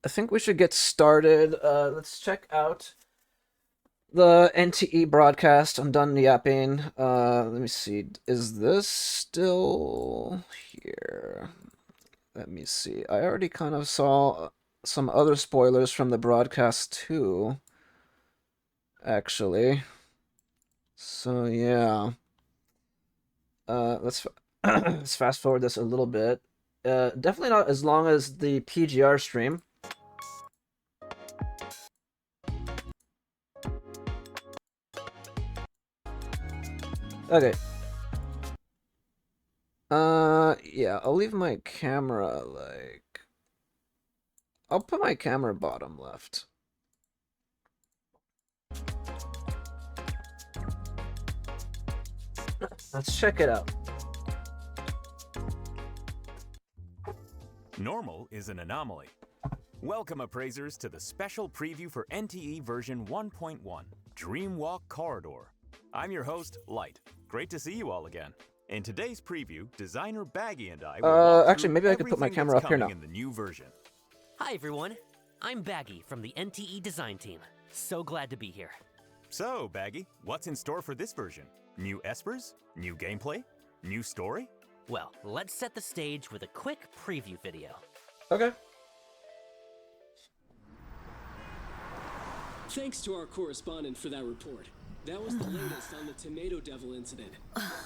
I think we should get started. Let's check out the NTE broadcast. I'm done yapping. Let me see. Is this still here? Let me see. I already kind of saw some other spoilers from the broadcast too, actually. So yeah. Let's let's fast forward this a little bit. Definitely not as long as the PGR stream. Okay. Yeah, I'll leave my camera, like... I'll put my camera bottom left. Let's check it out. Normal is an anomaly. Welcome, appraisers, to the special preview for NTE version 1.1, Dreamwalk Corridor. I'm your host, Light. Great to see you all again. In today's preview, designer Baggy and I will walk Actually, through maybe I could put my everything camera that's up here coming now. in the new version. Hi everyone, I'm Baggy from the NTE design team. So glad to be here. So, Baggy, what's in store for this version? New espers? New gameplay? New story? Well, let's set the stage with a quick preview video. Okay. Thanks to our correspondent for that report. That was the latest on the Tomato Devil incident.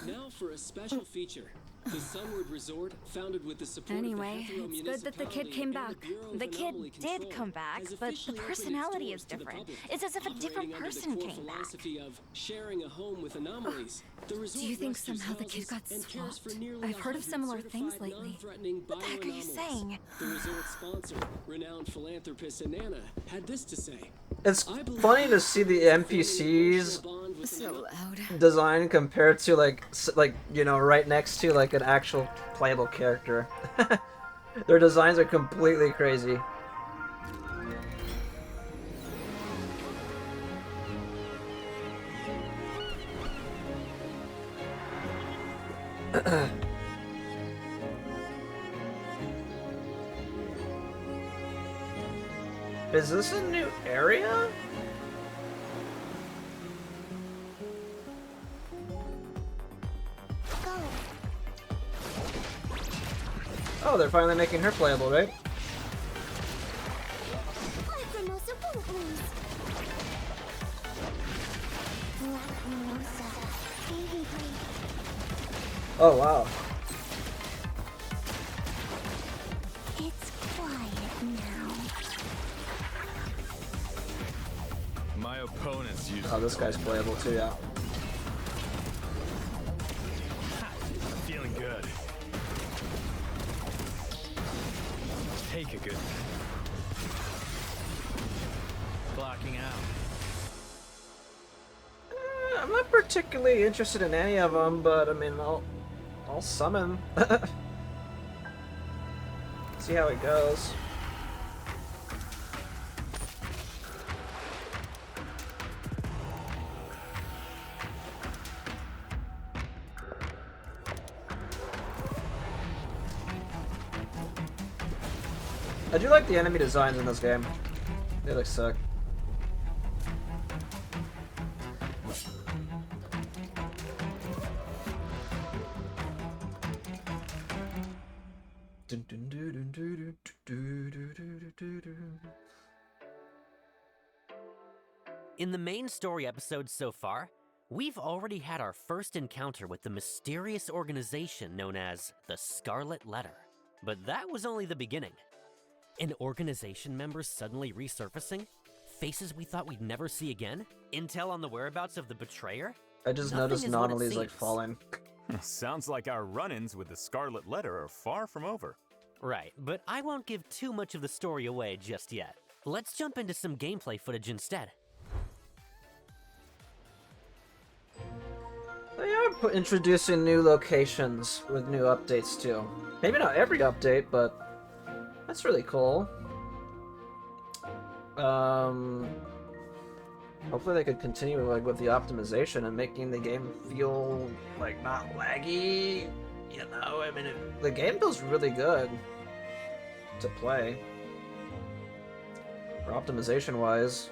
Now for a special feature. The Sunward Resort, founded with the support Anyway, of the Hetero it's good that the kid Municipality came and back. Bureau of The kid Anomaly did Control, come back, has but the officially opened its personality doors is to the different. public. It's as if a different Operating under person the core came back. philosophy of sharing a home with anomalies. The resort Do you think rescues somehow the kid houses got and cares for swapped? nearly I've heard of 100 similar things certified lately. non-threatening What the heck are you bioanomalies. saying? The resort's sponsor, renowned philanthropist Anana, had this to say. It's funny to see the NPCs So loud. design compared to like you know, right next to like an actual playable character. Their designs are completely crazy. Is this a new area? Oh, they're finally making her playable, right? Oh, wow. It's quiet now. My opponents use. Oh, this guy's playable too, yeah. Feeling good. Take a good. Blocking out. I'm not particularly interested in any of them, but I mean, I'll summon. See how it goes. I do like the enemy designs in this game. They look sick. In the main story episodes so far, we've already had our first encounter with the mysterious organization known as the Scarlet Letter. But that was only the beginning. An organization member suddenly resurfacing? Faces we thought we'd never see again? Intel on the whereabouts of the betrayer? I just Nothing noticed is what it Anomalies like seems. falling. Sounds like our run-ins with the Scarlet Letter are far from over. Right, but I won't give too much of the story away just yet. Let's jump into some gameplay footage instead. They are introducing new locations with new updates too. Maybe not every update, but that's really cool. Hopefully they could continue like with the optimization and making the game feel like not laggy. You know, I mean, the game feels really good to play. or optimization wise.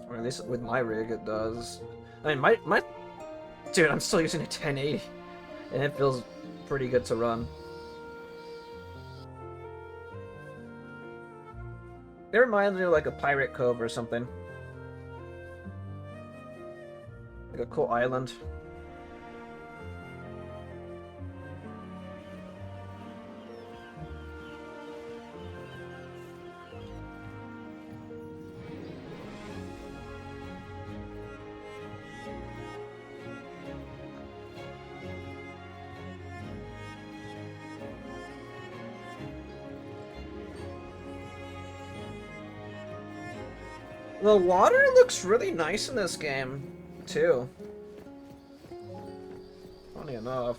Or at least with my rig it does. I mean, my dude, I'm still using a 1080, and it feels pretty good to run. It reminds me of like a pirate cove or something. Like a cool island. The water looks really nice in this game, too. Funny enough.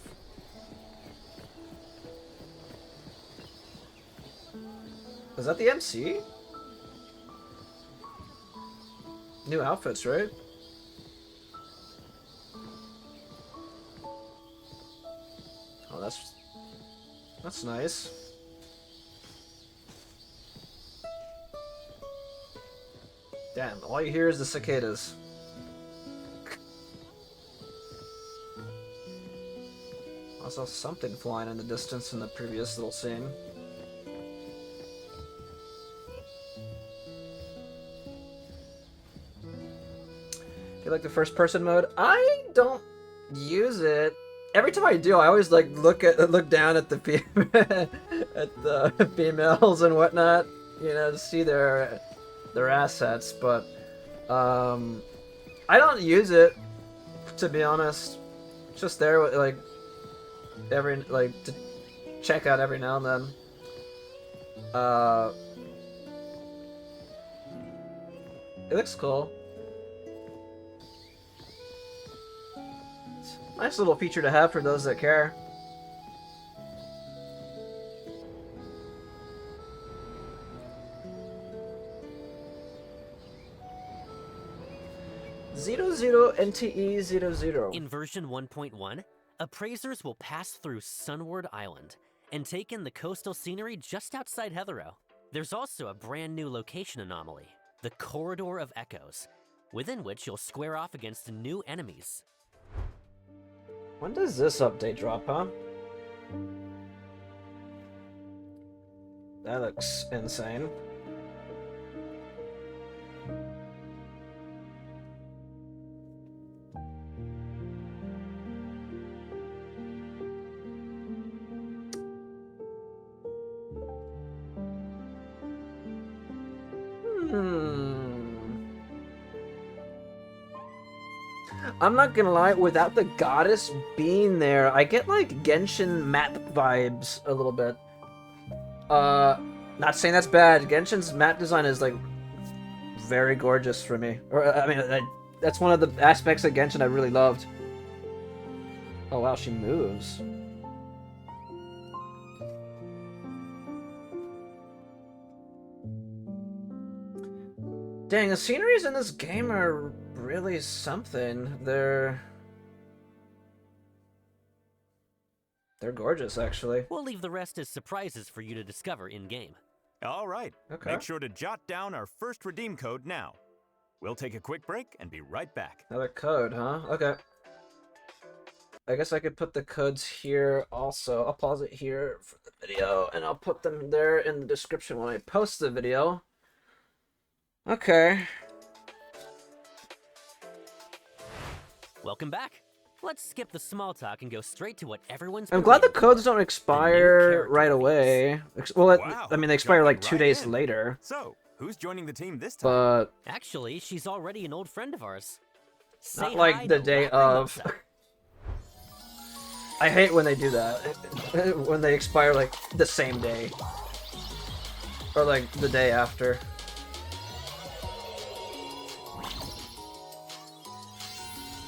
Is that the MC? New outfits, right? Oh, that's nice. Damn, all you hear is the cicadas. I saw something flying in the distance in the previous little scene. Do you like the first person mode? I don't use it. Every time I do, I always like look down at the at the females and whatnot, you know, to see their assets, but I don't use it, to be honest. It's just there, like to check out every now and then. It looks cool. Nice little feature to have for those that care. NTE 00. In version 1.1, appraisers will pass through Sunward Island and take in the coastal scenery just outside Heathrow. There's also a brand new location anomaly, the Corridor of Echoes, within which you'll square off against new enemies. When does this update drop, huh? That looks insane. I'm not gonna lie, without the goddess being there, I get like Genshin map vibes a little bit. Not saying that's bad. Genshin's map design is like very gorgeous for me. Or I mean, that's one of the aspects of Genshin I really loved. Oh wow, she moves. Dang, the sceneries in this game are really something. They're gorgeous, actually. We'll leave the rest as surprises for you to discover in-game. All right. Okay. Make sure to jot down our first redeem code now. We'll take a quick break and be right back. Another code, huh? Okay. I guess I could put the codes here also. I'll pause it here for the video, and I'll put them there in the description when I post the video. Okay. Welcome back. Let's skip the small talk and go straight to what everyone's I'm been glad the waiting codes for. don't expire character right away. Well, Wow, I mean, they expire like jumping 2 right days in. later. So, who's joining the team this time? But Actually, she's already an old friend of ours. Say not hi like the to day Lacrimosa. of. I hate when they do that. When they expire like the same day. Or like the day after.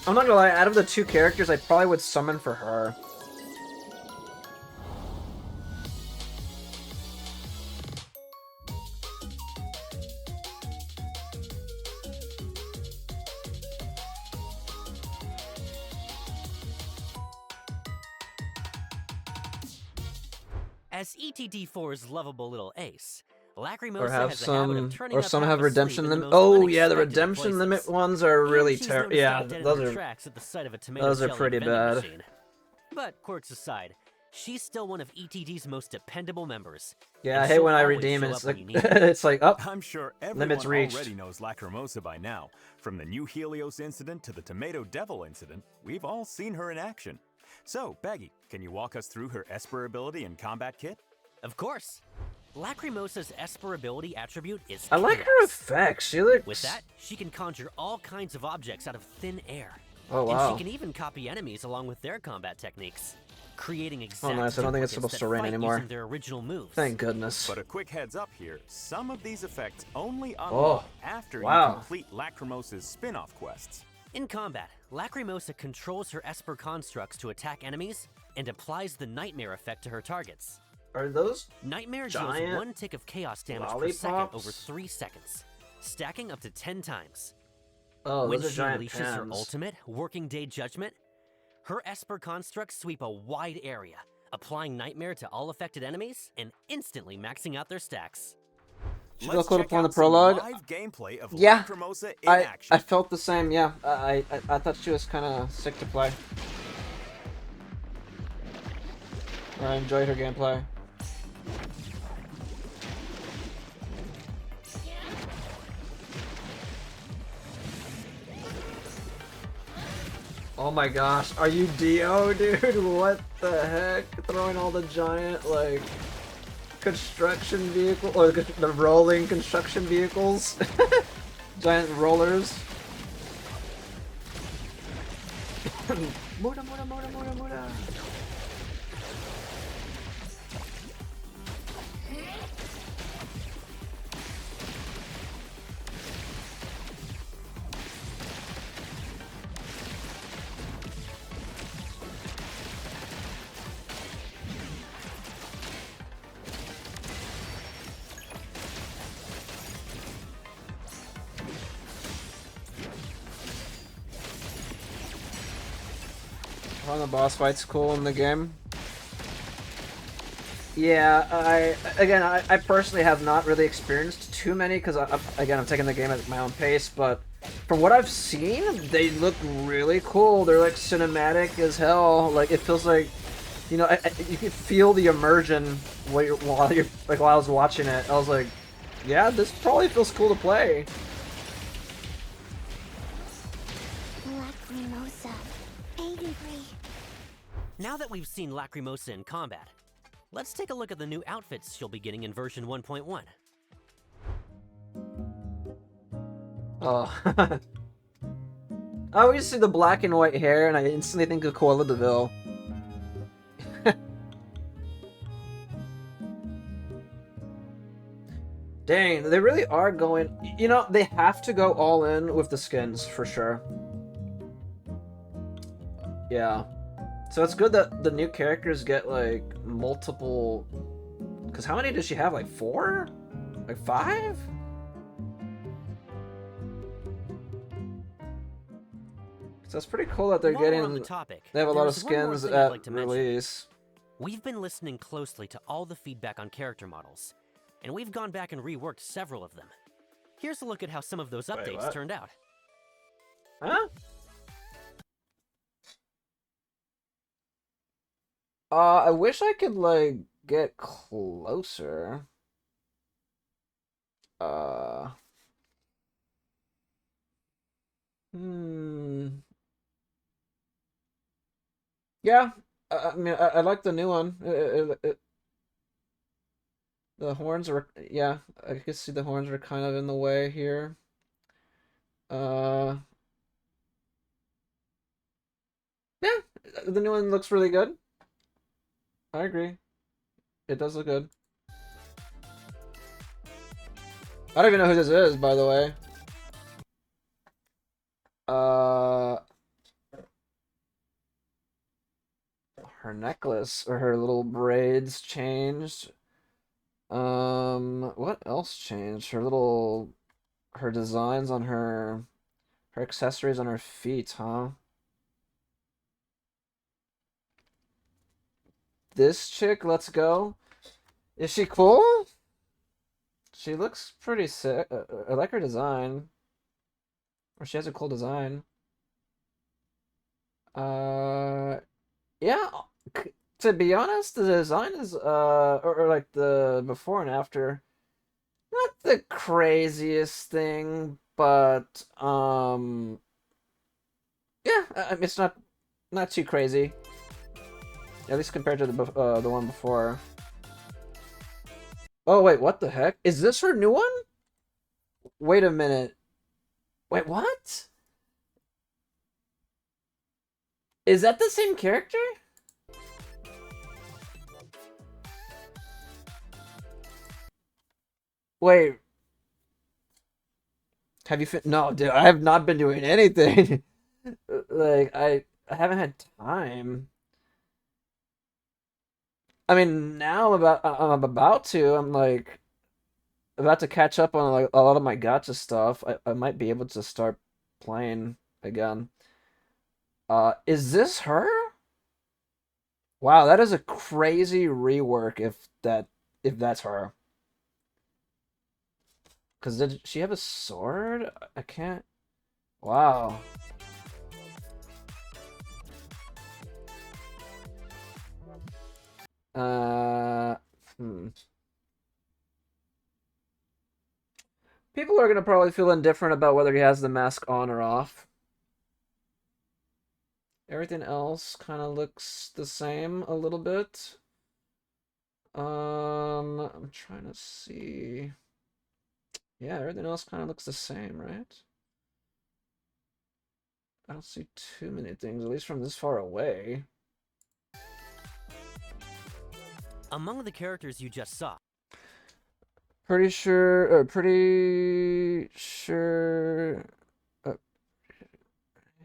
I'm not gonna lie, out of the two characters, I probably would summon for her. As ETD4's lovable little ace, Or Lacrimosa have has a habit some, of turning or up some half have asleep redemption in the limit. most Oh yeah, the unexpected redemption limit places. ones are really And she's known terrible. to Yeah, stop dead in those her are tracks at the sight of a tomato those are jelly pretty vending bad. machine. But quirks aside, she's still one of ETD's most dependable members. Yeah, I and hate she'll when I always redeem show and up it's when like you need her. it's like up. I'm sure Limits everyone reached. already knows Lacrimosa by now. From the new Helios incident to the Tomato Devil incident, we've all seen her in action. So, Baggy, can you walk us through her Esper ability and combat kit? Of course. Lacrimosa's Esper ability attribute is I like her chaos. effects. She looks. With that, she can conjure all kinds of objects out of thin air. Oh And wow. she can even copy enemies along with their combat techniques, creating exact nice. I don't think it's duplicates supposed to that rain fight anymore. using their original moves. Thank goodness. But a quick heads up here, some of these effects only unlock Oh, after wow. you complete Lacrimosa's spin-off quests. In combat, Lacrimosa controls her Esper constructs to attack enemies and applies the Nightmare effect to her targets. Are those? Nightmare Giant deals 1 tick of chaos damage per second lollipops? over 3 seconds, stacking up to 10 times. Oh, When those are she giant unleashes her pans. ultimate, Working Day Judgment, her Esper constructs sweep a wide area, applying Nightmare to all affected enemies and instantly maxing out their stacks. Should we Let's go to check the out some prologue? live gameplay of Yeah, Lacrimosa in I action. felt the same. Yeah, I thought she was kind of sick to play. I enjoyed her gameplay. Oh my gosh, are you Dio, dude? What the heck? Throwing all the giant, like, construction vehicle, or the rolling construction vehicles? Giant rollers. Muda, muda, muda, muda, muda. One of the boss fights cool in the game. Yeah, I personally have not really experienced too many because again I'm taking the game at my own pace, but from what I've seen, they look really cool. They're like cinematic as hell. Like it feels like, you know, you can feel the immersion while you're like while I was watching it. I was like, yeah, this probably feels cool to play. Lacrimosa. Angry. Now that we've seen Lacrimosa in combat, let's take a look at the new outfits she'll be getting in version 1.1. Oh. I always see the black and white hair and I instantly think of Cruella de Vil. Dang, they really are going... You know, they have to go all in with the skins, for sure. Yeah. So it's good that the new characters get, like, multiple... Because how many does she have? Like, 4? Like, 5? So it's pretty cool that they're While we're getting... on the topic, They have a lot of there's one more skins thing I'd at like to mention. release. We've been listening closely to all the feedback on character models, and we've gone back and reworked several of them. Here's a look at how some of those updates what? turned out. Huh? I wish I could, like, get closer. Hmm. Yeah, I mean, I like the new one. The horns are, yeah, I can see the horns are kind of in the way here. Uh, yeah, the new one looks really good. I agree. It does look good. I don't even know who this is, by the way. Her necklace or her little braids changed. What else changed? Her designs on her accessories on her feet, huh? This chick, let's go. Is she cool? She looks pretty sick. I like her design. Or she has a cool design. Yeah. To be honest, the design is or like the before and after, not the craziest thing, but yeah, I mean, it's not too crazy. At least compared to the one before. Oh wait, what the heck? Is this her new one? Wait a minute. Wait, what? Is that the same character? Wait. Have you No, dude, I have not been doing anything. Like, I haven't had time. I mean, now I'm about to. I'm like about to catch up on like a lot of my gacha stuff. I might be able to start playing again. Is this her? Wow, that is a crazy rework if that's her. Cause did she have a sword? I can't. Wow. Hmm. People are gonna probably feel indifferent about whether he has the mask on or off. Everything else kind of looks the same a little bit. I'm trying to see. Yeah, everything else kind of looks the same, right? I don't see too many things, at least from this far away. Among the characters you just saw, Pretty sure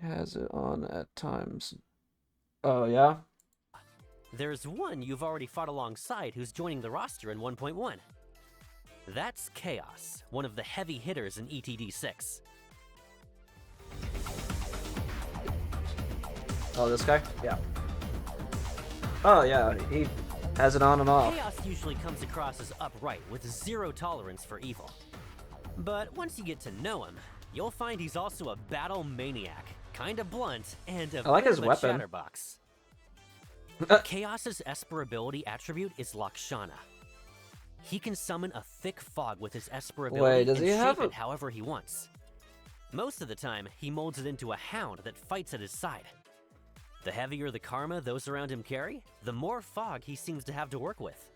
has it on at times. Oh, yeah? there's one you've already fought alongside who's joining the roster in 1.1. That's Chaos, one of the heavy hitters in ETD6. Oh, this guy? Yeah. Oh, yeah, he has it on and off. Chaos usually comes across as upright with zero tolerance for evil. But once you get to know him, you'll find he's also a battle maniac, kinda blunt, and a I like bit his of a weapon. chatterbox. Chaos's Esper ability attribute is Lakshana. He can summon a thick fog with his Esper ability Wait, does and he have shape it a... however he wants. Most of the time, he molds it into a hound that fights at his side. The heavier the karma those around him carry, the more fog he seems to have to work with.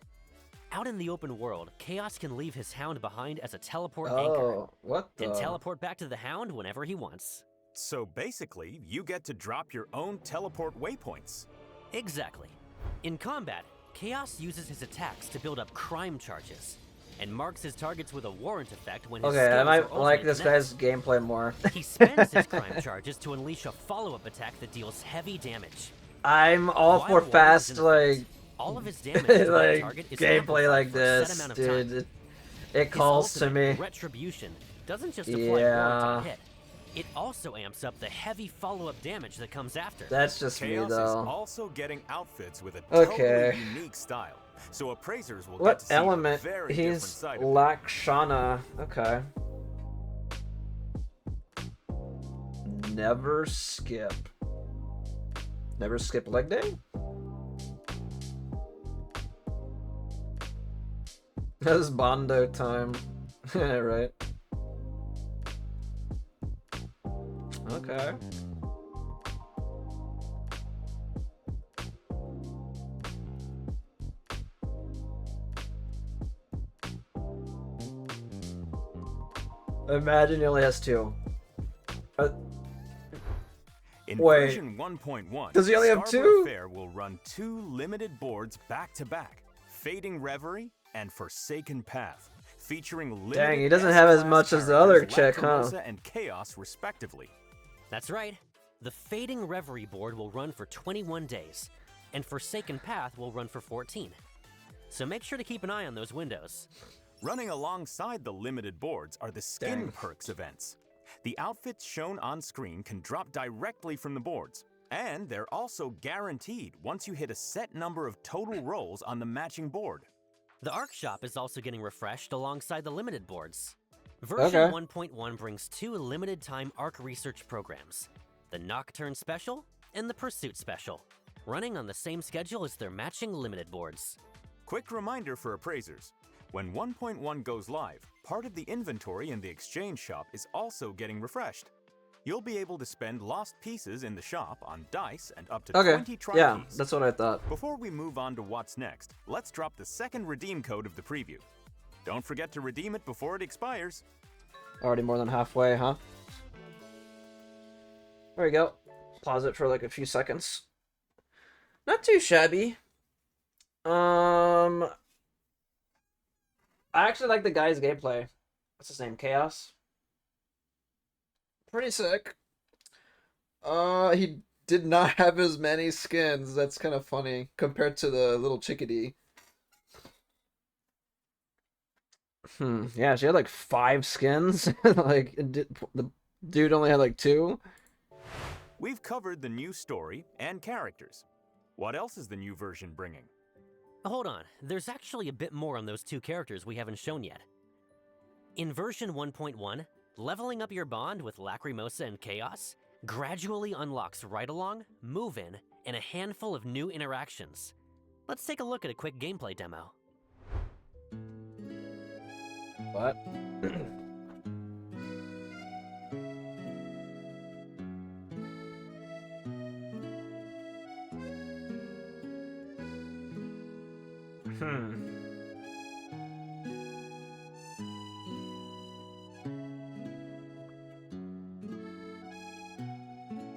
Out in the open world, Chaos can leave his hound behind as a teleport anchor, Oh, what the... and teleport back to the hound whenever he wants. So basically, you get to drop your own teleport waypoints. Exactly. In combat, Chaos uses his attacks to build up crime charges, and marks his targets with a warrant effect when his Okay, I skills might or like ultimate this connect. guy's gameplay more. He spends his crime charges to unleash a follow-up attack that deals heavy damage. I'm all While for Warren is fast, in like... effect, all of his damage to that like, target is gameplay amplified like for a set this, amount of time. dude. It His calls to ultimate, me. Retribution, doesn't just apply warrant on a hit. It also amps up the heavy follow-up damage that comes after. That's just Chaos me, is though. also getting outfits with a Okay. totally unique style, so appraisers will get What to see element? a very different He's side of him. Lakshana. Okay. Never skip. Never skip leg day? That's Bondo time. Right. Okay. Imagine he only has two. In Wait. version 1.1, Does he only have Scarborough two? Fair will run 2 limited boards back to back, Fading Reverie and Forsaken Path, featuring limited Dang, he doesn't have as S-class much as the other characters chick, huh? Lacrimosa and Chaos, respectively. That's right. The Fading Reverie board will run for 21 days, and Forsaken Path will run for 14. So make sure to keep an eye on those windows. Running alongside the limited boards are the Skin Dang. Perks events. The outfits shown on screen can drop directly from the boards, and they're also guaranteed once you hit a set number of total rolls on the matching board. The Arc Shop is also getting refreshed alongside the limited boards. Version 1.1 brings 2 limited time Arc research programs, the Nocturne Special and the Pursuit Special, running on the same schedule as their matching limited boards. Quick reminder for appraisers. When 1.1 goes live, part of the inventory in the exchange shop is also getting refreshed. You'll be able to spend lost pieces in the shop on dice and up to 20 try yeah, keys. that's what I thought. Before we move on to what's next, let's drop the second redeem code of the preview. Don't forget to redeem it before it expires. Already more than halfway, huh? There we go. Pause it for like a few seconds. Not too shabby. I actually like the guy's gameplay. What's his name? Chaos? Pretty sick. He did not have as many skins. That's kind of funny compared to the little chickadee. Yeah, she had like 5 skins. Like, the dude only had like 2. We've covered the new story and characters. What else is the new version bringing? Hold on, there's actually a bit more on those 2 characters we haven't shown yet. In version 1.1, leveling up your bond with Lacrimosa and Chaos gradually unlocks Ride-Along, Move-In, and a handful of new interactions. Let's take a look at a quick gameplay demo. What?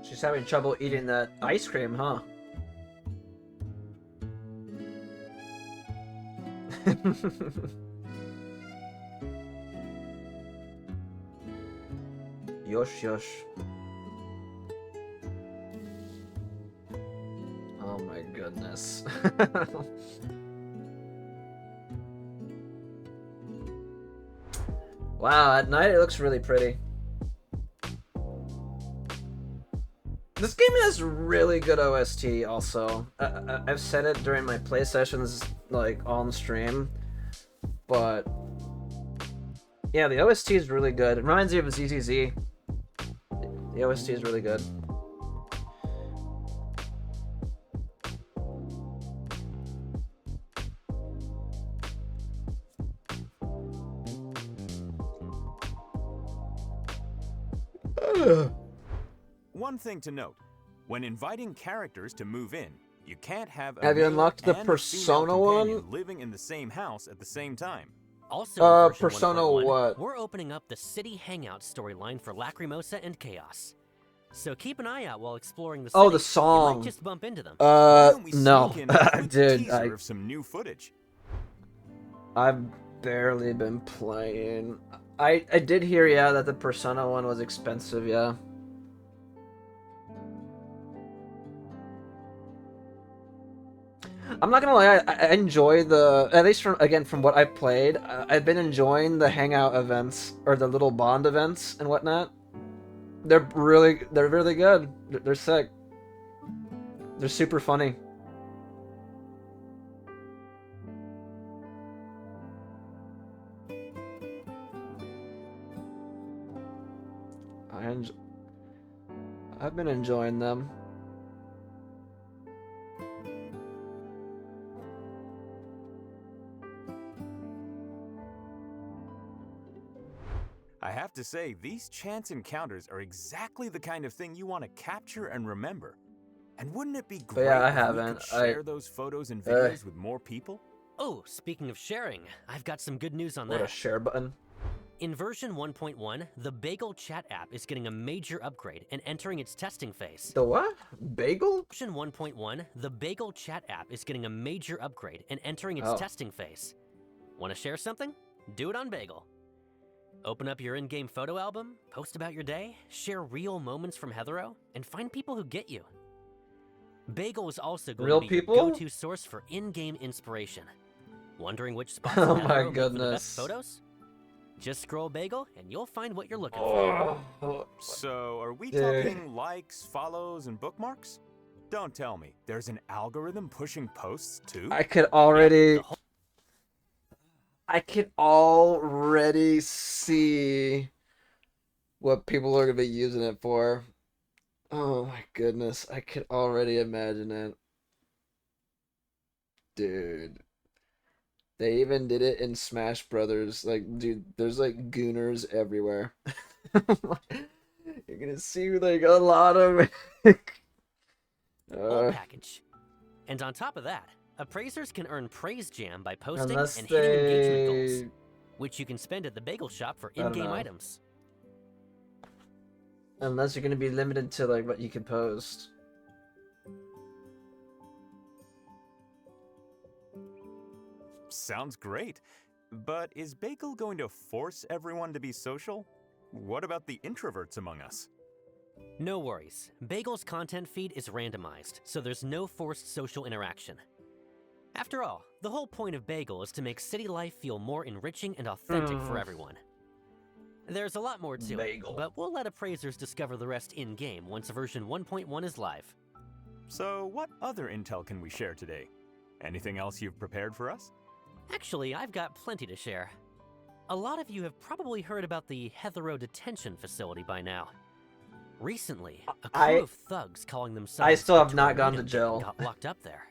She's having trouble eating that ice cream, huh? Yosh. Oh my goodness. Wow, at night it looks really pretty. This game has really good OST also. I've said it during my play sessions, like, on stream. But yeah, the OST is really good. It reminds me of ZZZ. The OST is really good. One thing to note, when inviting characters to move in, you can't have a Have you male unlocked the and Persona female companion one? living in the same house at the same time. Also, in version Persona 1.1, what? we're opening up the City Hangout storyline for Lacrimosa and Chaos. So keep an eye out while exploring the city. Oh, the song. You might just bump into them. Why don't we No. sneak in a quick Dude, teaser of some new footage? I've barely been playing. I did hear, yeah, that the Persona one was expensive, yeah. I'm not gonna lie, I enjoy the, at least from what I played, I've been enjoying the hangout events, or the little bond events and whatnot. They're really good. They're sick. They're super funny. I've been enjoying them. I have to say, these chance encounters are exactly the kind of thing you want to capture and remember. And wouldn't it be great yeah, I if we haven't. could share those photos and videos with more people? Oh, speaking of sharing, I've got some good news on What, that. a share button? In version 1.1, the Bagel chat app is getting a major upgrade and entering its testing phase. The what? Bagel? Version 1.1, the Bagel chat app is getting a major upgrade and entering its testing phase. Want to share something? Do it on Bagel. Open up your in-game photo album, post about your day, share real moments from Heathero, and find people who get you. Bagel is also going Real to be people? your go-to source for in-game inspiration. Wondering which spots Oh in my Heathero make for the best goodness. photos? Just scroll Bagel and you'll find what you're looking for. So, are we Dude. talking likes, follows, and bookmarks? Don't tell me, there's an algorithm pushing posts too? I could already... I can already see what people are gonna be using it for. Oh my goodness, I can already imagine it. Dude. They even did it in Smash Brothers. Like, dude, there's like gooners everywhere. You're gonna see like a lot of Whole uh, package. And on top of that, appraisers can earn Praise Jam by posting unless and hitting engagement they, goals, which you can spend at the bagel shop for I don't in-game know. items. Unless you're gonna be limited to like what you can post. Sounds great. But is Bagel going to force everyone to be social? What about the introverts among us? No worries, Bagel's content feed is randomized, so there's no forced social interaction. After all, the whole point of Bagel is to make city life feel more enriching and authentic for everyone. There's a lot more to Bagel. it, but we'll let appraisers discover the rest in-game once version 1.1 is live. So, what other intel can we share today? Anything else you've prepared for us? Actually, I've got plenty to share. A lot of you have probably heard about the Heathrow detention facility by now. Recently, a crew of thugs calling themselves I still the have not gone to Tornado jail. Gang got locked up there.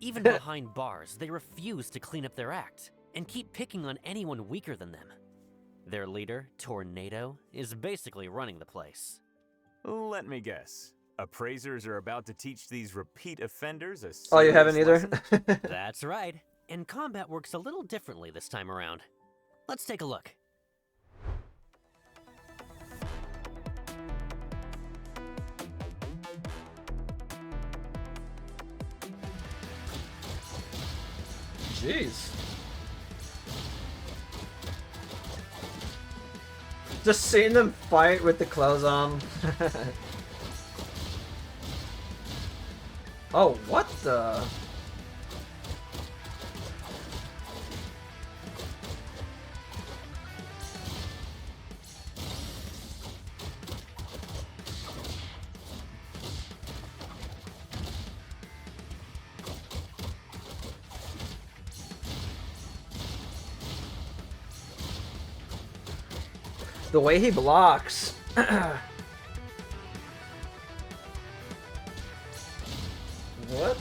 Even behind bars, they refuse to clean up their act and keep picking on anyone weaker than them. Their leader, Tornado, is basically running the place. Let me guess. Appraisers are about to teach these repeat offenders a Oh, you haven't serious either? lesson? That's right. And combat works a little differently this time around. Let's take a look. Jeez. Just seeing them fight with the clothes on. Oh, what the? The way he blocks. What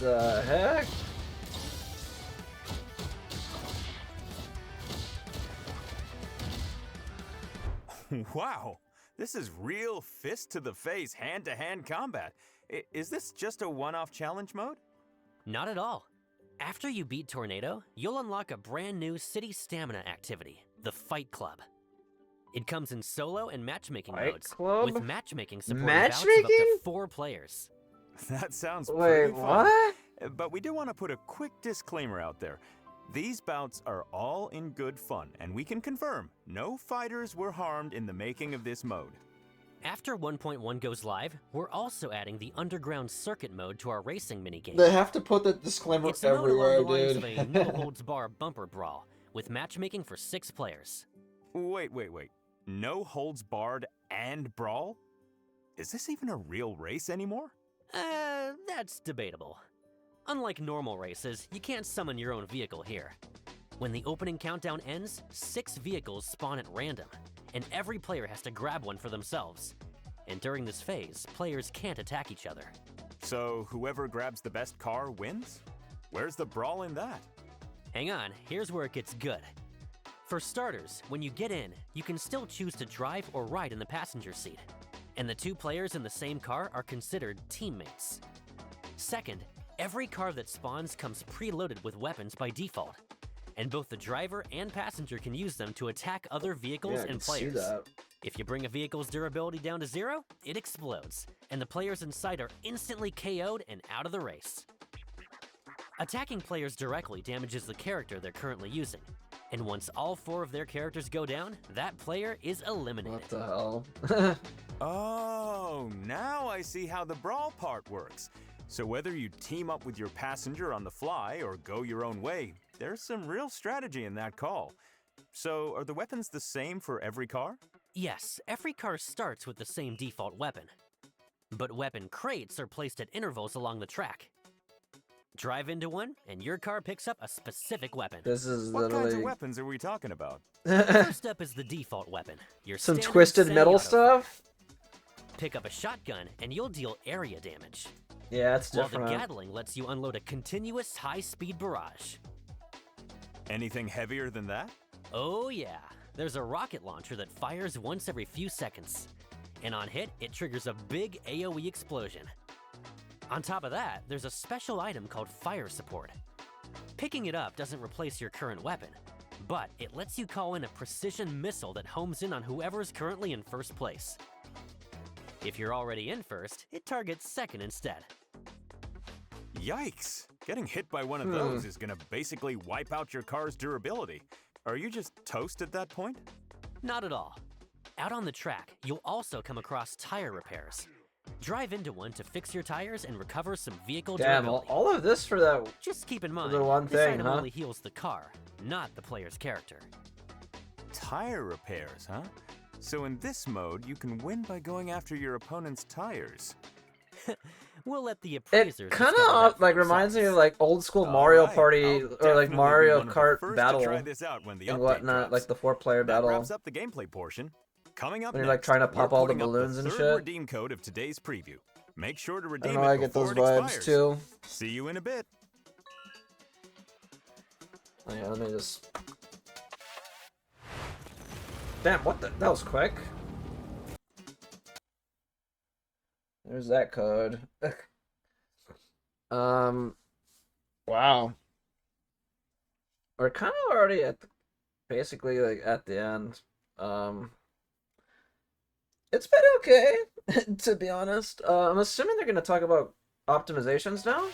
the heck? Wow, this is real fist to the face, hand-to-hand combat. Is this just a one-off challenge mode? Not at all. After you beat Tornado, you'll unlock a brand new city stamina activity, the Fight Club. It comes in solo and matchmaking Fight modes, Club? with matchmaking supporting bouts of up to Matchmaking? 4 players. That sounds Wait, pretty fun. what? But we do want to put a quick disclaimer out there. These bouts are all in good fun, and we can confirm no fighters were harmed in the making of this mode. After 1.1 goes live, we're also adding the Underground Circuit mode to our racing minigame. They have to put that disclaimer It's a mode everywhere, along the lines of dude. a no-holds-bar bumper brawl, with matchmaking for 6 players. Wait. No holds barred and brawl? Is this even a real race anymore? That's debatable. Unlike normal races, you can't summon your own vehicle here. When the opening countdown ends, 6 vehicles spawn at random, and every player has to grab one for themselves. And during this phase, players can't attack each other. So whoever grabs the best car wins? Where's the brawl in that? Hang on, here's where it gets good. For starters, when you get in, you can still choose to drive or ride in the passenger seat, and the 2 players in the same car are considered teammates. Second, every car that spawns comes preloaded with weapons by default, and both the driver and passenger can use them to attack other vehicles Yeah, I and can see players. that. If you bring a vehicle's durability down to 0, it explodes, and the players inside are instantly KO'd and out of the race. Attacking players directly damages the character they're currently using, and once all 4 of their characters go down, that player is eliminated. What the hell? Oh, now I see how the brawl part works. So whether you team up with your passenger on the fly or go your own way, there's some real strategy in that call. So are the weapons the same for every car? Yes, every car starts with the same default weapon. But weapon crates are placed at intervals along the track. Drive into one, and your car picks up a specific weapon. This is What kinds of literally weapons are we talking about? First up is the default weapon. Your some standard twisted metal semi-auto stuff. Pick up a shotgun, and you'll deal area damage. Yeah, it's While the different. Gatling lets you unload a continuous high-speed barrage. Anything heavier than that? Oh yeah, there's a rocket launcher that fires once every few seconds. And on hit, it triggers a big AoE explosion. On top of that, there's a special item called Fire Support. Picking it up doesn't replace your current weapon, but it lets you call in a precision missile that homes in on whoever's currently in first place. If you're already in first, it targets second instead. Yikes! Getting hit by one of those is gonna basically wipe out your car's durability. Are you just toast at that point? Not at all. Out on the track, you'll also come across tire repairs. Drive into one to fix your tires and recover some vehicle Damn, durability. all of this for that. Just keep in mind, the one this thing, item huh? only heals the car, not the player's character. Tire repairs, huh? So in this mode, you can win by going after your opponent's tires. We'll let the It appraisers kind discover that of for like reminds me of themselves. like old school Mario Alright, Party I'll or like definitely be Mario one of the Kart first to battle try this out when the and update whatnot, drops. like the 4-player That battle. wraps up the gameplay portion. Coming up When you're, like, next, trying to we're pop all the putting up balloons and third shit. redeem code of today's preview. Make sure to I redeem don't know, I it get before those it vibes expires. too. See you in a bit. Oh, yeah, let me just. Damn, what the? That was quick. There's that code. Wow. We're kind of already at basically like at the end. It's been okay, to be honest. I'm assuming they're gonna talk about optimizations now.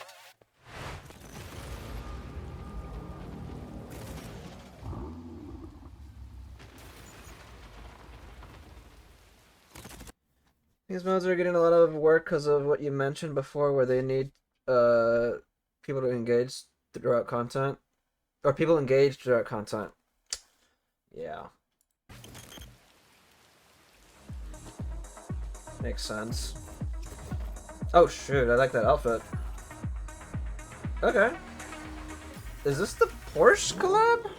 These modes are getting a lot of work because of what you mentioned before, where they need people to engage throughout content, or people engaged throughout content. Yeah, makes sense. Oh shoot, I like that outfit. Okay, is this the Porsche collab?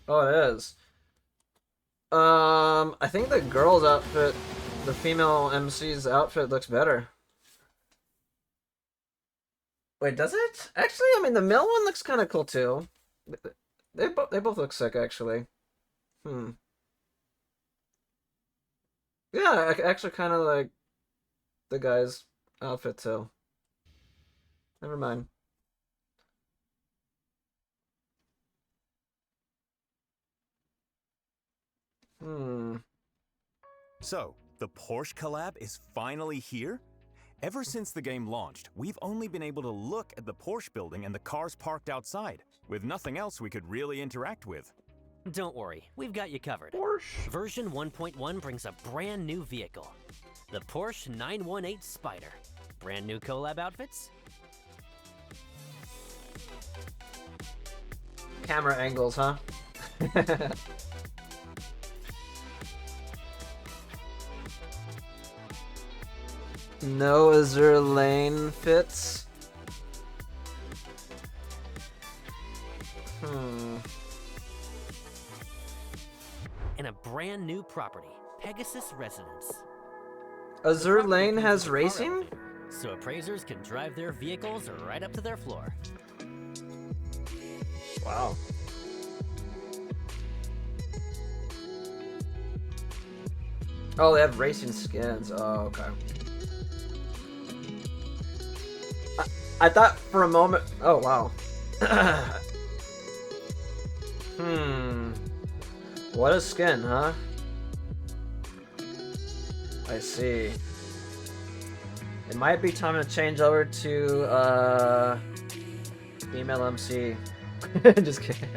Oh, it is. I think the girl's outfit, the female MC's outfit looks better. Wait, does it? Actually, I mean, the male one looks kind of cool too. They both look sick, actually. Hmm. Yeah, I actually kind of like the guy's outfit too. Never mind. Hmm. So, the Porsche collab is finally here? Ever since the game launched, we've only been able to look at the Porsche building and the cars parked outside, with nothing else we could really interact with. Don't worry, we've got you covered. Porsche. Version 1.1 brings a brand new vehicle, the Porsche 918 Spider. Brand new collab outfits? Camera angles, huh? No Azure Lane fits. And a brand new property, Pegasus Residence. Azure Property Lane comes has with a car racing? elevator, so appraisers can drive their vehicles right up to their floor. Wow. Oh, they have racing skins. Oh, okay. I thought for a moment. Oh, wow. What a skin, huh? I see. It might be time to change over to female MC. Just kidding.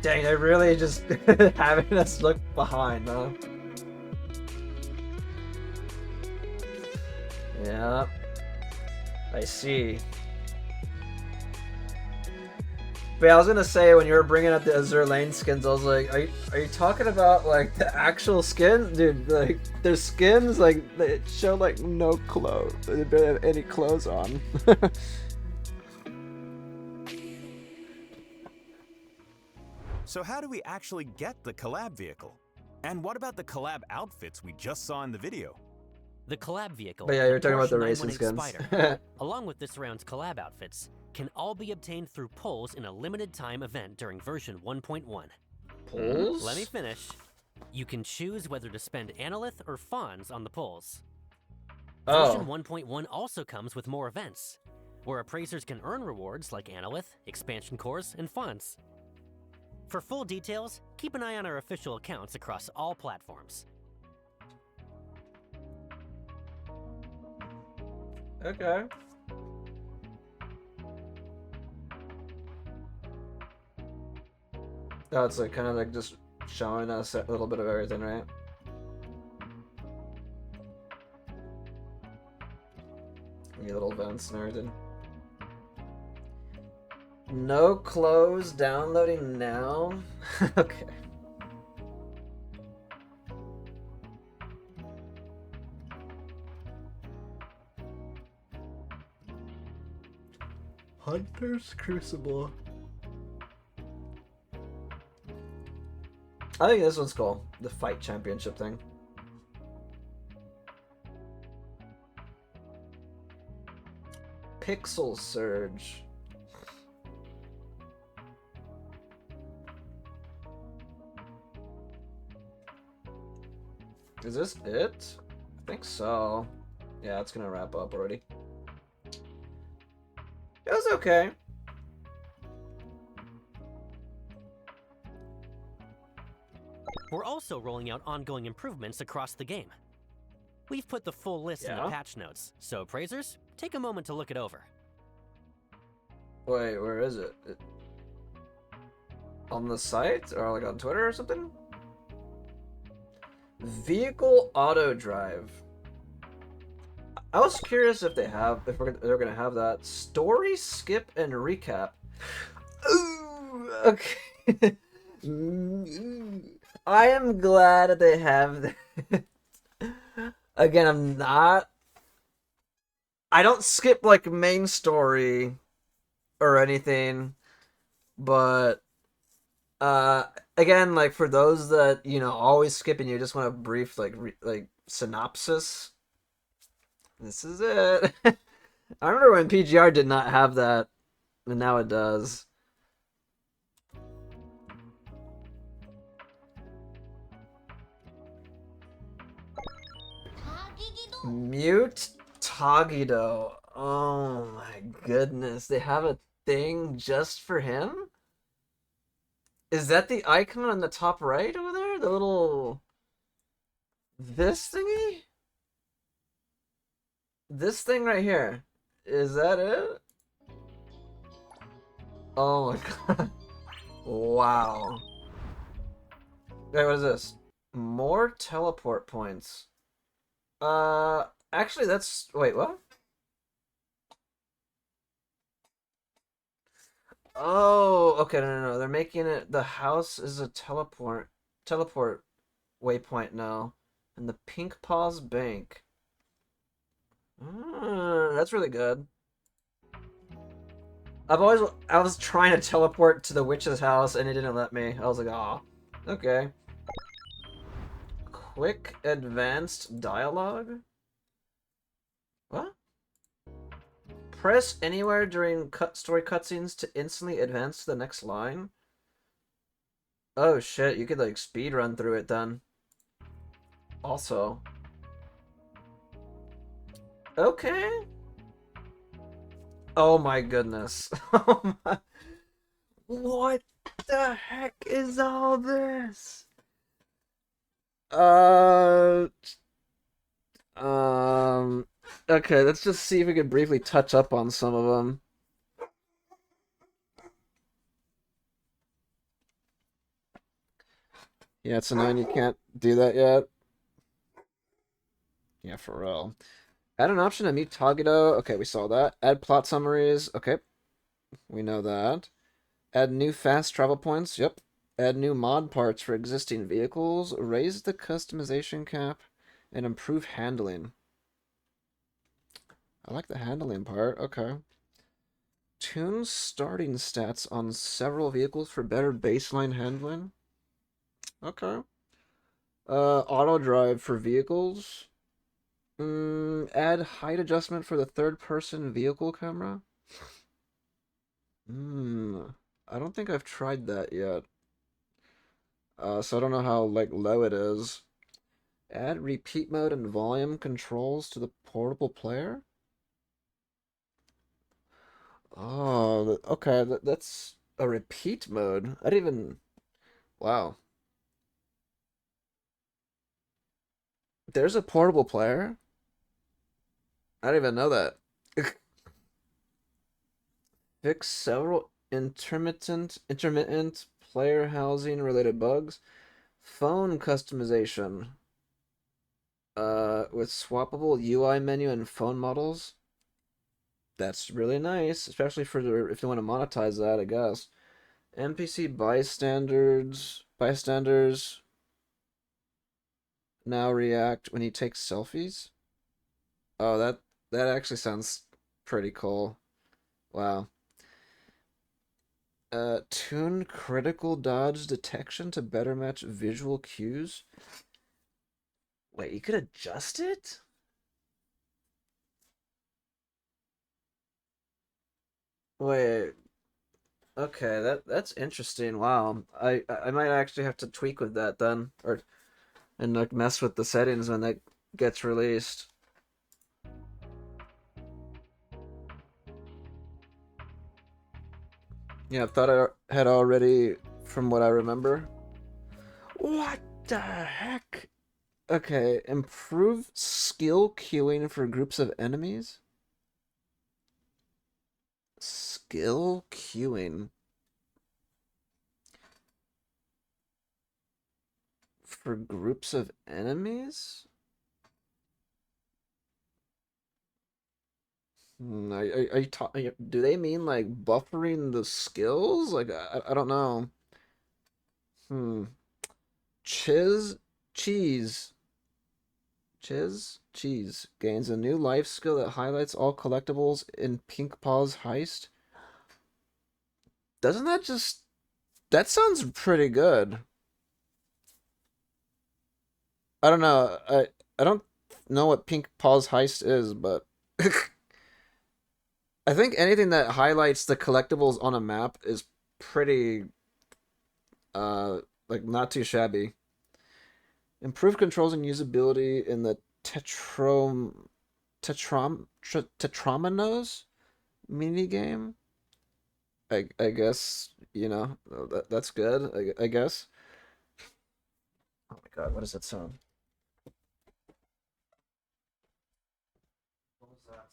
Dang, they're really just having us look behind, huh? Yeah. I see. But yeah, I was gonna say, when you were bringing up the Azure Lane skins, I was like, are you talking about like the actual skin? Dude, like their skins, like they show like no clothes. They barely have any clothes on. So how do we actually get the collab vehicle? And what about the collab outfits we just saw in the video? The collab vehicle, But yeah, you're the talking about the Porsche racing 918 skins. Spider, along with this round's collab outfits, can all be obtained through polls in a limited time event during version 1.1. Polls? Let me finish. You can choose whether to spend Analyth or Fawns on the polls. Version 1.1 also comes with more events, where appraisers can earn rewards like Analyth, expansion cores, and Fawns. For full details, keep an eye on our official accounts across all platforms. Okay. Oh, it's like kind of like just showing us a little bit of everything, right? Any little events and everything. No clothes downloading now? Okay. Hunter's Crucible. I think this one's cool. The fight championship thing. Pixel Surge. Is this it? I think so. Yeah, it's gonna wrap up already. It was okay. We're also rolling out ongoing improvements across the game. We've put the full list in the patch notes, so appraisers, take a moment to look it over. Wait, where is it? On the site? Or like on Twitter or something? Vehicle auto drive. I was curious if they're gonna have that. Story skip and recap. Ooh, okay. I am glad that they have that. Again, I don't skip like main story or anything, but again, like for those that always skip and you just want a brief like synopsis, this is it. I remember when PGR did not have that, and now it does. Mute Tagido. Oh my goodness. They have a thing just for him? Is that the icon on the top right over there? The little... This thingy? This thing right here. Is that it? Oh my god. Wow. Wait, what is this? More teleport points. Actually, that's... Wait, what? Oh, okay, no. They're making it... The house is a teleport waypoint now. And the Pink Paws Bank. That's really good. I was trying to teleport to the witch's house and it didn't let me. I was like, ah, okay. Quick advanced dialogue? What? Press anywhere during story cutscenes to instantly advance to the next line? Oh shit, you could like speed run through it then. Also. Okay. Oh my goodness. Oh my... What the heck is all this? Okay, let's just see if we can briefly touch up on some of them. Yeah, it's annoying you can't do that yet. Yeah, for real. Add an option to mute Togito. Okay, we saw that. Add plot summaries. Okay, we know that. Add new fast travel points. Yep. Add new mod parts for existing vehicles. Raise the customization cap. And improve handling. I like the handling part. Okay. Tune starting stats on several vehicles for better baseline handling. Okay. Auto drive for vehicles. Add height adjustment for the third person vehicle camera. I don't think I've tried that yet. So I don't know how like low it is. Add repeat mode and volume controls to the portable player. Oh, okay. That's a repeat mode. I didn't even. Wow. There's a portable player. I didn't even know that. Fix several intermittent player housing related bugs. Phone customization. With swappable UI menu and phone models. That's really nice, especially for if you want to monetize that, I guess. NPC bystanders now react when he takes selfies. Oh, that actually sounds pretty cool. Wow. Tune critical dodge detection to better match visual cues. Wait, you could adjust it? Wait. Okay, that's interesting. Wow. I might actually have to tweak with that then, or and like mess with the settings when that gets released. Yeah, I thought I had already from what I remember. What the heck? Okay, improve skill queuing for groups of enemies. Skill queuing for groups of enemies? Are you talking? Do they mean like buffering the skills? Like I don't know. Hmm. Chiz cheese. Cheese gains a new life skill that highlights all collectibles in Pink Paw's heist. Doesn't that just that sounds pretty good. I don't know. I don't know what Pink Paw's heist is, but I think anything that highlights the collectibles on a map is pretty uh like not too shabby. Improve controls and usability in the Tetrominos mini game. I guess that's good. I guess. Oh my god, what is that sound? What was that?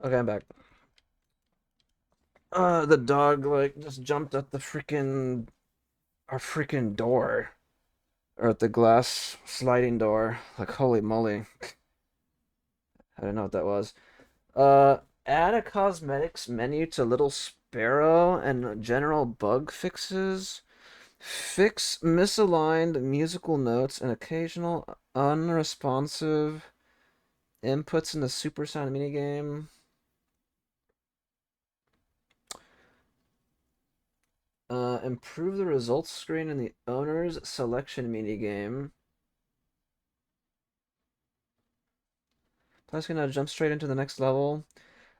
Okay, I'm back. The dog like just jumped at the freaking our freaking door. Or at the glass sliding door. Like holy moly. I don't know what that was. Add a cosmetics menu to Little Sparrow and general bug fixes. Fix misaligned musical notes and occasional unresponsive inputs in the Super Sound minigame. Improve the results screen in the owner's selection minigame. That's gonna jump straight into the next level.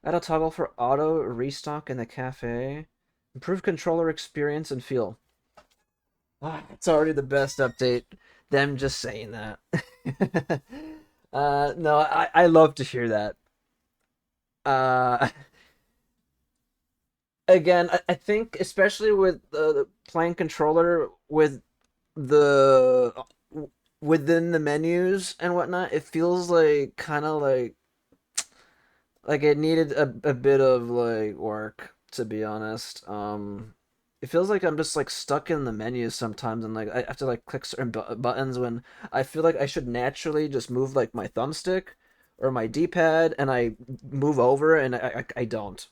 Add a toggle for auto restock in the cafe. Improve controller experience and feel. It's already the best update. Them just saying that. No, I love to hear that. Uh, again, I think especially with playing controller with the within the menus and whatnot, it feels like kind of like it needed a bit of like work, to be honest. It feels like I'm just like stuck in the menus sometimes, and like I have to like click certain buttons when I feel like I should naturally just move like my thumbstick or my D-pad, and I move over, and I don't.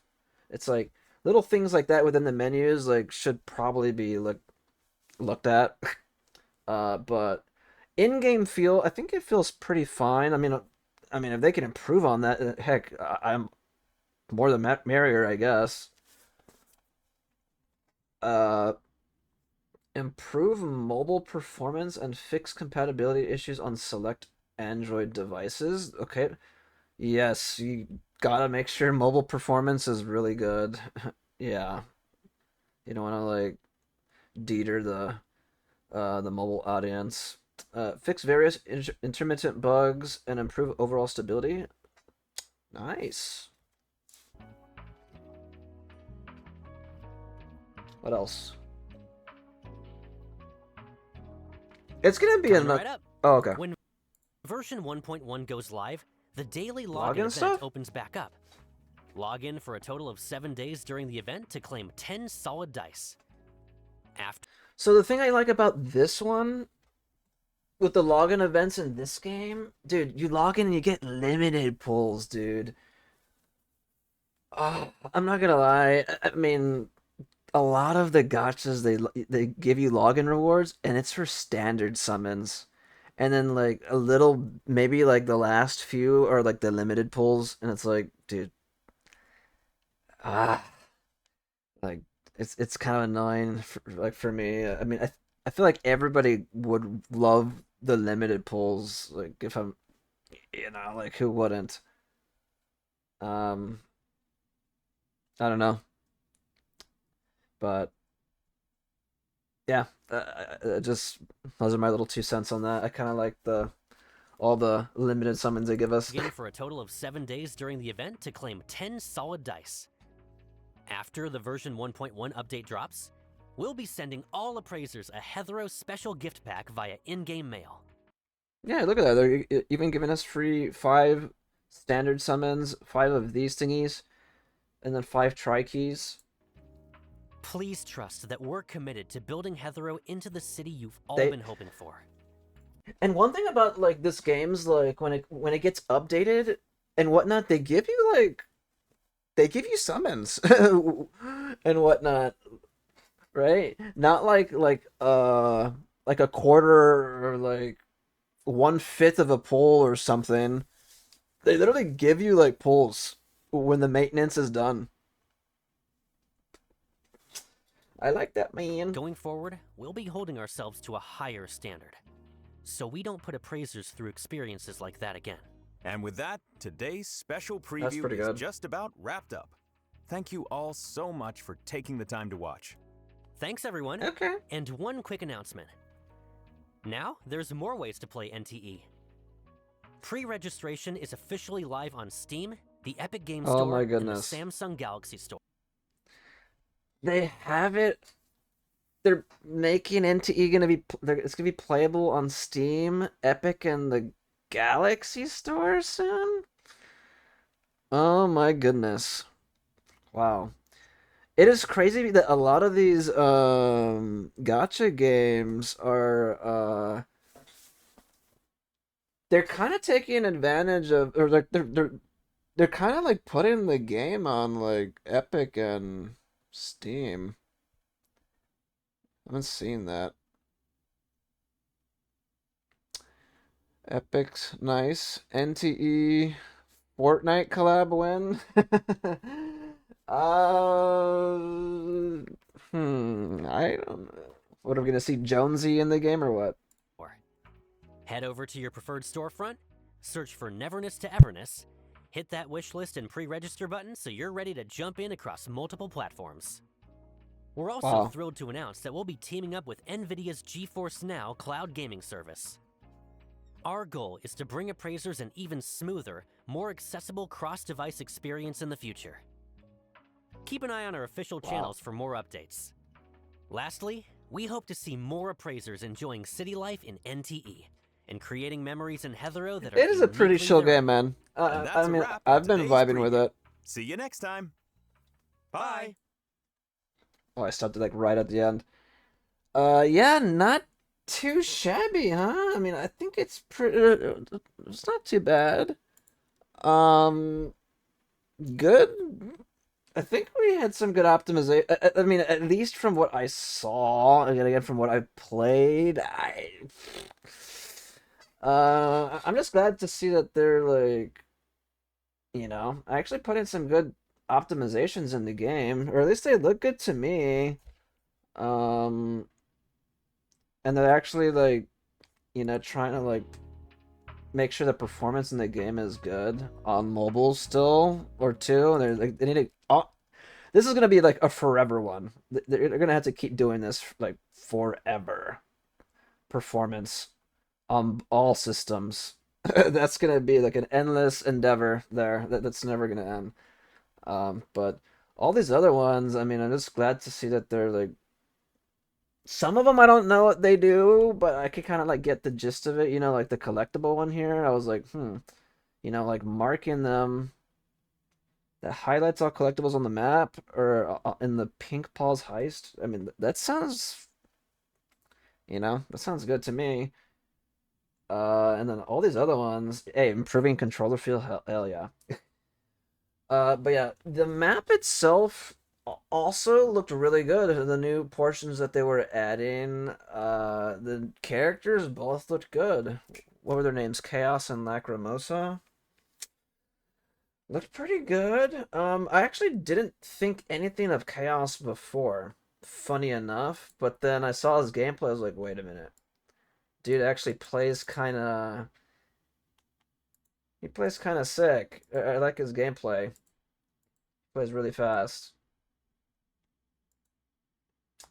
It's like little things like that within the menus like should probably be looked at. But in-game feel, I think it feels pretty fine. I mean, if they can improve on that, heck, I'm more than merrier, I guess. Uh, improve mobile performance and fix compatibility issues on select Android devices. Okay, yes, you gotta make sure mobile performance is really good. Yeah, you don't want to like deter the mobile audience. Fix various intermittent bugs and improve overall stability. Nice. What else? It's gonna be Coming enough. right up. Oh, okay. When version 1.1 goes live, the daily Login login event stuff? opens back up. Log in for a total of 7 days during the event to claim 10 solid dice. After So the thing I like about this one, with the login events in this game, dude, you log in and you get limited pulls, dude. I'm not gonna lie. I mean, a lot of the gotchas they give you login rewards, and it's for standard summons, and then like a little maybe like the last few are like the limited pulls, and it's like, dude, ah, like it's kind of annoying for me. I mean, I feel like everybody would love the limited pulls. Like if I'm, like who wouldn't? Um, I don't know, but yeah, just those are my little 2 cents on that. I kind of like the all the limited summons they give us. in for a total of 7 days during the event to claim 10 solid dice. After the version 1.1 update drops, we'll be sending all appraisers a Heathrow special gift pack via in-game mail. Yeah, look at that. They're even giving us free 5 standard summons, 5 of these thingies, and then 5 tri keys. Please trust that we're committed to building Heathrow into the city you've all They- been hoping for. And one thing about like this game's like when it gets updated and whatnot, they give you summons and whatnot, right? Not like a quarter or like 1/5 of a pull or something. They literally give you like pulls when the maintenance is done. I like that, man. Going forward, we'll be holding ourselves to a higher standard, so we don't put appraisers through experiences like that again. And with that, today's special That's preview pretty is good. just about wrapped up. Thank you all so much for taking the time to watch. Thanks, everyone. Okay. And one quick announcement. Now, there's more ways to play NTE. Pre-registration is officially live on Steam, the Epic Games Oh Store, my and the goodness. Samsung Galaxy Store. They have it. They're making NTE it's gonna be playable on Steam, Epic, and the Galaxy Store soon. Oh my goodness! Wow, it is crazy that a lot of these gotcha games are they're kind of taking advantage of, or like they're kind of like putting the game on like Epic and Steam. I haven't seen that. Epic's nice. NTE Fortnite collab win. I don't know. What are we gonna see Jonesy in the game or what? Head over to your preferred storefront, Search for Neverness to Everness, hit that wishlist and pre-register button so you're ready to jump in across multiple platforms. We're also Wow. thrilled to announce that we'll be teaming up with NVIDIA's GeForce Now cloud gaming service. Our goal is to bring appraisers an even smoother, more accessible cross-device experience in the future. Keep an eye on our official channels for more updates. Lastly, we hope to see more appraisers enjoying city life in NTE and creating memories in Heathrow that are It is a pretty uniquely chill their game, man. And that's I a mean, wrap on I've been today's vibing with preview. it. See you next time. Bye. Oh, I stopped it like right at the end. Yeah, not too shabby, huh? I mean, I think it's pretty. It's not too bad. Good. I think we had some good optimization. I mean, at least from what I saw, again from what I played, I'm just glad to see that they're like, actually putting some good optimizations in the game, or at least they look good to me. Um, and they're actually like, trying to like make sure the performance in the game is good on mobile still, or two. And they're like, they need to. Oh, this is gonna be like a forever one. They're gonna have to keep doing this like forever. Performance on all systems. That's gonna be like an endless endeavor there. That's never gonna end. But all these other ones, I mean, I'm just glad to see that they're like. Some of them I don't know what they do, but I could kind of like get the gist of it. Like the collectible one here. I was like, like marking them that highlights all collectibles on the map or in the Pink Paws heist. I mean, that sounds, that sounds good to me. And then all these other ones, hey, improving controller feel, hell yeah. But yeah, the map itself also looked really good. The new portions that they were adding, the characters both looked good. What were their names? Chaos and Lacrimosa. Looked pretty good. I actually didn't think anything of Chaos before, funny enough, but then I saw his gameplay, I was like, wait a minute. Dude actually plays kind of... He plays kind of sick. I like his gameplay. Plays really fast.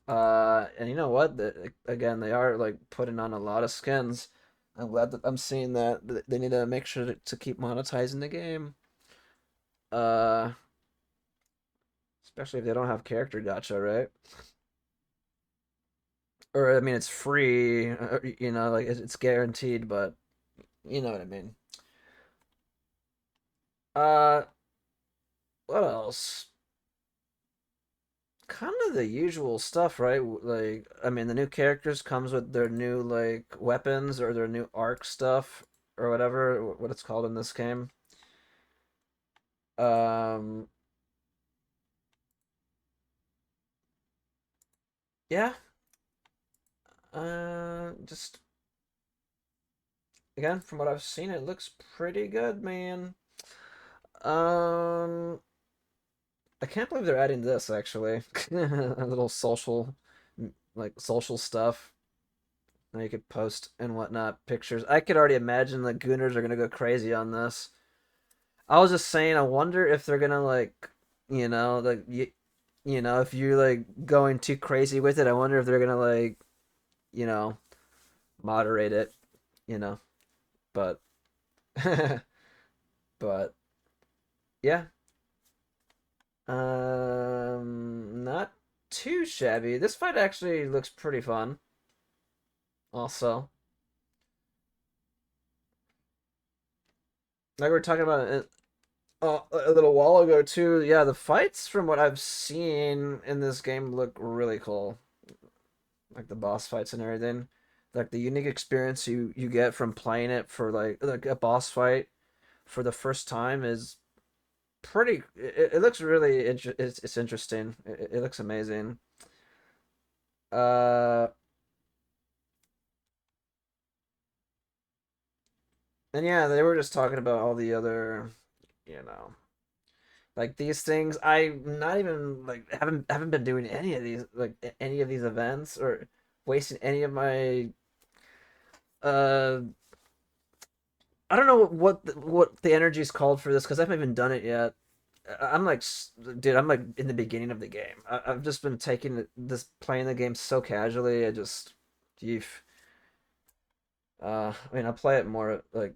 And you know what? Again, they are like putting on a lot of skins. I'm glad that I'm seeing that they need to make sure to keep monetizing the game. Uh, Especially if they don't have character gacha, right? Or I mean, it's free. Like it's guaranteed, but you know what I mean. Uh, what else? Kind of the usual stuff, right? Like, I mean, the new characters comes with their new like weapons or their new arc stuff or whatever what it's called in this game. Um, yeah. Just again, from what I've seen, it looks pretty good, man. Um, I can't believe they're adding this actually. A little social, like social stuff. Now you could post and whatnot pictures. I could already imagine the Gooners are gonna go crazy on this. I was just saying, I wonder if they're gonna like, like if you're like going too crazy with it. I wonder if they're gonna like, you know, moderate it, you know. But, but yeah, not too shabby. This fight actually looks pretty fun. Also, like we were talking about it a little while ago too. Yeah, the fights from what I've seen in this game look really cool. Like the boss fights and everything. Like the unique experience you get from playing it for like a boss fight for the first time is pretty. It looks really it's interesting. It looks amazing. Uh, and yeah, they were just talking about all the other, you know, like these things. I'm not even like haven't been doing any of these any of these events or wasting any of my uh I don't know what the energy is called for this because I haven't even done it yet. I'm like, dude, I'm like in the beginning of the game. I've just been this playing the game so casually. I just, yeef. I mean, I'll play it more. Like,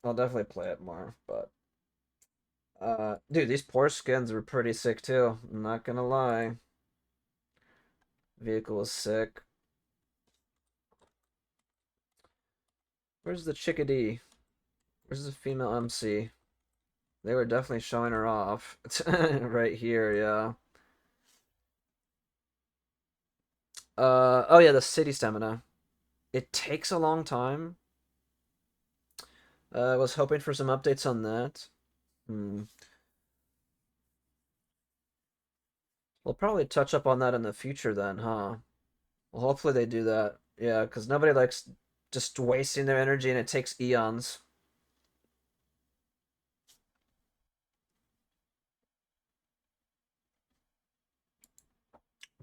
I'll definitely play it more. But, dude, these poor skins were pretty sick too. I'm not gonna lie. Vehicle is sick. Where's the chickadee? Where's the female MC? They were definitely showing her off. Right here, yeah. Oh yeah, the city stamina. It takes a long time. I was hoping for some updates on that. Hmm. We'll probably touch up on that in the future then, huh? Well, hopefully they do that. Yeah, because nobody likes just wasting their energy and it takes eons.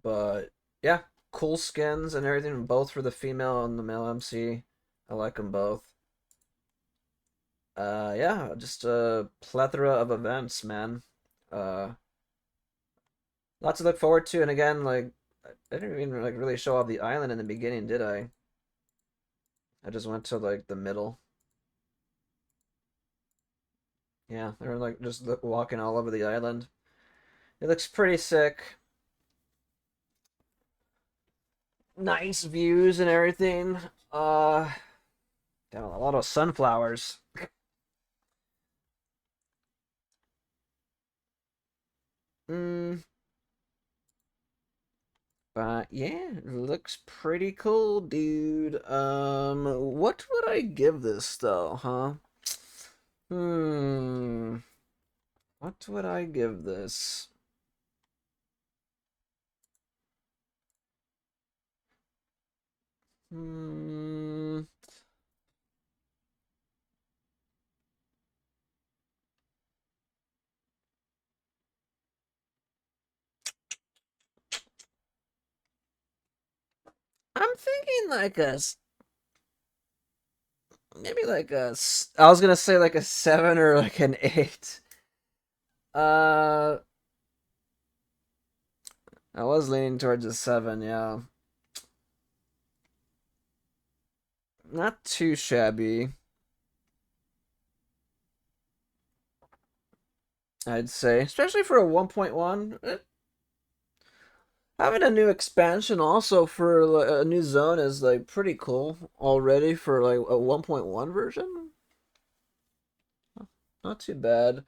But yeah, cool skins and everything, both for the female and the male MC. I like them both. Yeah, just a plethora of events, man. Uh, Lots to look forward to. And again, like, I didn't even like really show off the island in the beginning, did I? I just went to like the middle. Yeah, they were like just walking all over the island. It looks pretty sick. Nice views and everything. Damn, a lot of sunflowers. Mm, but yeah, it looks pretty cool, dude. What would I give this though, huh? Hmm, what would I give this? Hmm, I'm thinking like maybe like I was gonna say like a 7 or like an 8. Uh, I was leaning towards a 7, yeah. Not too shabby, I'd say. Especially for a 1.1. Having a new expansion also for like, a new zone is like pretty cool already for like a 1.1 version. Not too bad.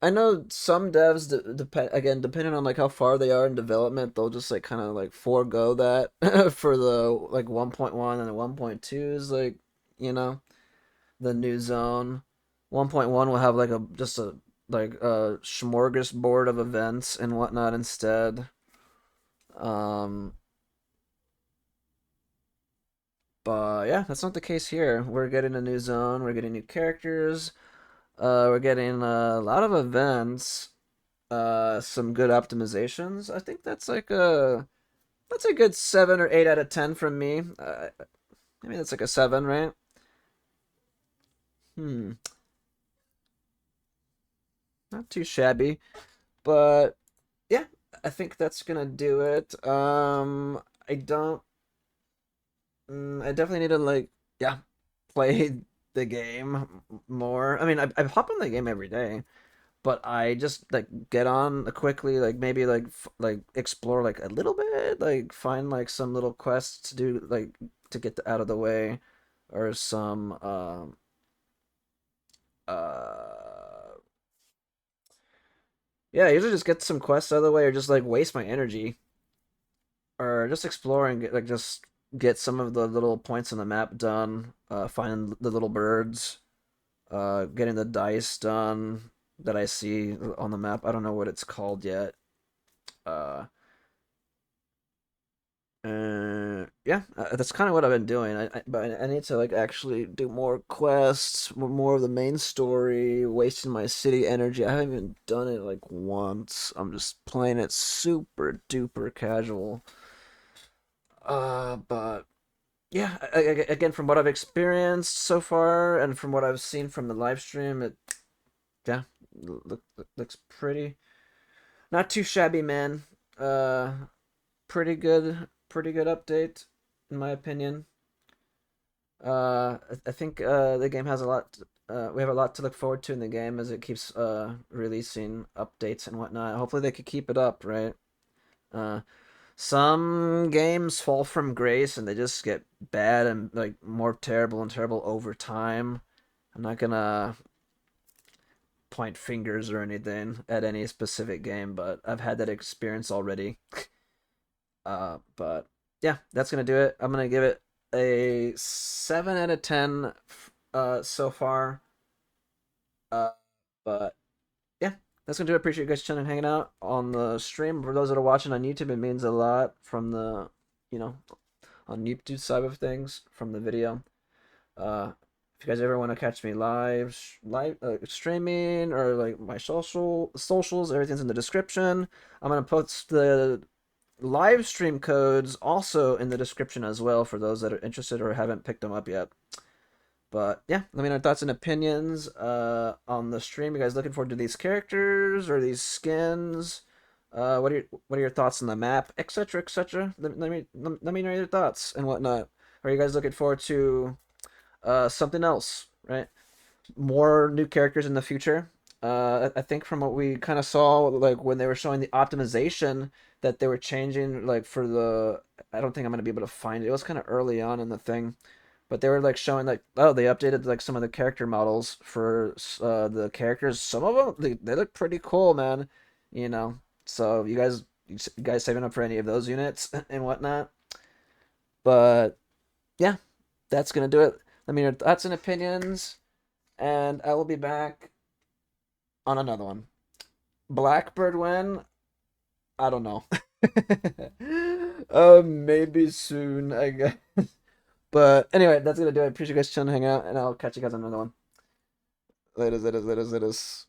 I know some devs depend again depending on like how far they are in development, they'll just like kind of like forego that for the like 1.1 and the 1.2 is like, you know, the new zone. 1.1 will have like a just a like a smorgasbord of events and whatnot instead. Um, but yeah, that's not the case here. We're getting a new zone, we're getting new characters, we're getting a lot of events, some good optimizations. I think that's a good 7 or 8 out of 10 from me. Maybe that's like a 7, right? Hmm, not too shabby, but yeah, I think that's gonna do it. I don't. I definitely need to like, yeah, play the game more. I mean, I hop on the game every day, but I just like get on quickly, like maybe like like explore like a little bit, like find like some little quests to do, like to get out of the way, or some uh yeah, usually just get some quests out of the way, or just like waste my energy, or just explore and get like just get some of the little points on the map done. Finding the little birds, getting the dice done that I see on the map. I don't know what it's called yet. Uh, yeah, that's kind of what I've been doing. But I need to like actually do more quests, more of the main story. Wasting my city energy. I haven't even done it like once. I'm just playing it super duper casual. But yeah, again, from what I've experienced so far and from what I've seen from the live stream, it yeah, looks pretty not too shabby, man. Uh, pretty good update in my opinion. I think the game has a lot. We have a lot to look forward to in the game as it keeps releasing updates and whatnot. Hopefully they could keep it up, right? Uh, some games fall from grace and they just get bad and like more terrible and terrible over time. I'm not gonna point fingers or anything at any specific game, but I've had that experience already. But yeah, that's gonna do it. I'm gonna give it a 7 out of 10 so far. Uh, but yeah, that's gonna do it. Appreciate you guys chilling and hanging out on the stream. For those that are watching on YouTube, it means a lot from the you know on YouTube side of things from the video. If you guys ever want to catch me live streaming or like my socials, everything's in the description. I'm gonna post the live stream codes also in the description as well for those that are interested or haven't picked them up yet. But yeah, let me know thoughts and opinions on the stream. You guys looking forward to these characters or these skins? What are your thoughts on the map, etc., etc.? Let me know your thoughts and whatnot. Are you guys looking forward to something else, right? More new characters in the future. I think from what we kind of saw, like when they were showing the optimization that they were changing, like for the, I don't think I'm gonna be able to find it. It was kind of early on in the thing, but they were like showing like, oh, they updated like some of the character models for the characters. Some of them they look pretty cool, man. You know, so you guys saving up for any of those units and whatnot. But yeah, that's gonna do it. Let me know your thoughts and opinions, and I will be back on another one. Blackbird when? I don't know. Maybe soon, I guess. But anyway, that's gonna do it. Appreciate you guys chilling, hang out, and I'll catch you guys on another one. Laters.